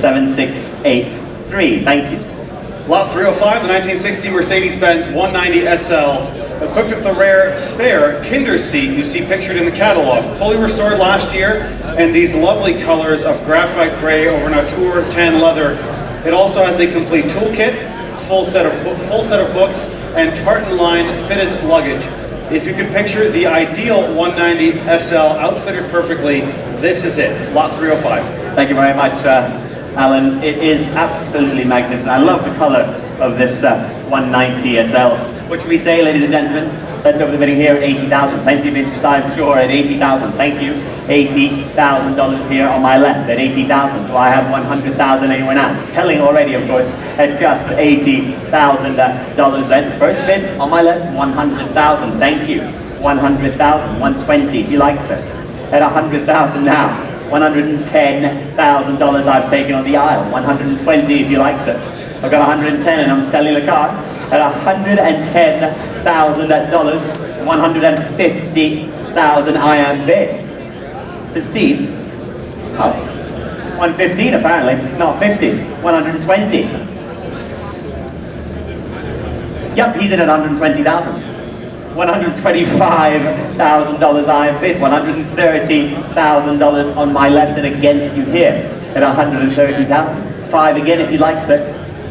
7683. Thank you. Lot 305, the 1960 Mercedes Benz 190 SL, equipped with the rare spare Kinder seat you see pictured in the catalog. Fully restored last year, and these lovely colors of graphite gray over Natur tan leather. It also has a complete toolkit, full set of books, and tartan-lined fitted luggage. If you could picture the ideal 190 SL outfitted perfectly, this is it, Lot 305. Thank you very much, Alan. It is absolutely magnificent. I love the color of this 190 SL. What should we say, ladies and gentlemen? Let's open the bidding here at $80,000. Plenty of interest, I'm sure, at $80,000. Thank you. $80,000 here on my left at $80,000. Do I have $100,000 anyone else? Selling already, of course, at just $80,000 then. First bid on my left, $100,000. Thank you. $100,000. $120,000 if you like, sir. At $100,000 now. $110,000 I've taken on the aisle. $120,000 if you like, sir. I've got $110,000 and I'm selling the car at $110,000. $150,000 I am bid. 15? Oh, 115 apparently, not 50. 120. Yep, he's in at 120,000. $125,000 I am bid. $130,000 on my left and against you here at $130,000. 5 again if you'd like, sir.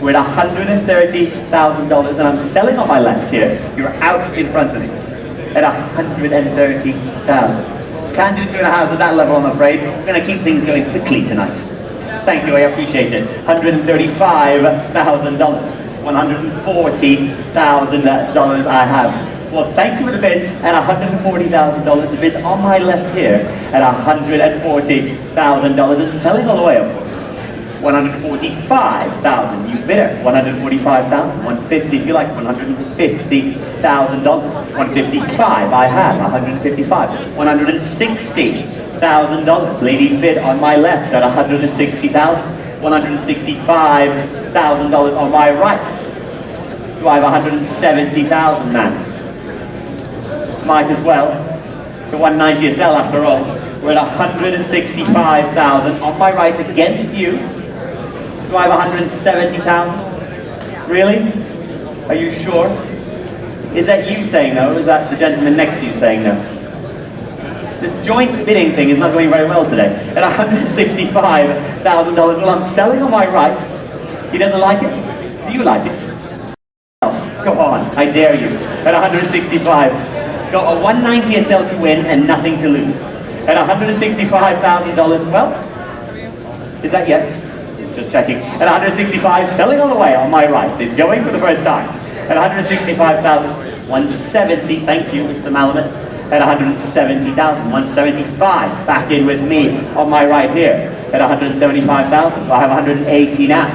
We're at $130,000 and I'm selling on my left here. You're out in front of me at $130,000. Can't do 2.5 at that level, I'm afraid. We're going to keep things going quickly tonight. Thank you, I appreciate it. $135,000. $140,000 I have. Well, thank you for the bids at $140,000. The bids on my left here at $140,000 and selling all the way, of course. $145,000. You bidder. $145,000. $150 if you like. $150,000. $155 I have. $155. $160,000. Ladies bid on my left at $160,000. $165,000 on my right. Do I have $170,000 man? Might as well. It's a 190 SL after all. We're at $165,000 on my right against you. Do I have $170,000? Really? Are you sure? Is that you saying no, or is that the gentleman next to you saying no? This joint bidding thing is not going very well today. At $165,000, well, I'm selling on my right. He doesn't like it? Do you like it? Go on, I dare you. At $165,000. Got a 190 SL to win and nothing to lose. At $165,000, well, is that yes? Just checking. At $165,000, selling all the way on my right. It's going for the first time. At $165,000, $170,000, thank you, Mr. Malamet. At $170,000, $175,000, back in with me on my right here. At $175,000, I have $180,000 now.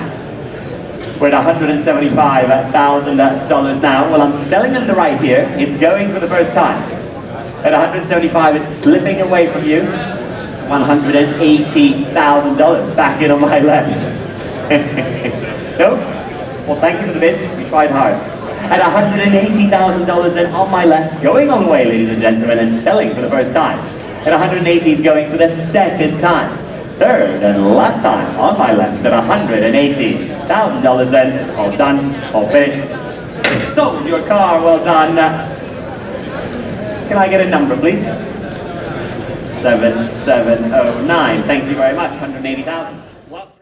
We're at $175,000 now. Well, I'm selling on the right here. It's going for the first time. At $175,000, it's slipping away from you. $180,000 back in on my left. No? Well, thank you for the bids. We tried hard. At $180,000 then on my left, going all the way, ladies and gentlemen, and selling for the first time. At $180,000, he's going for the second time. Third and last time on my left at $180,000 then. All done, all finished. Sold your car, well done. Can I get a number, please? 7709. Thank you very much. $180,000.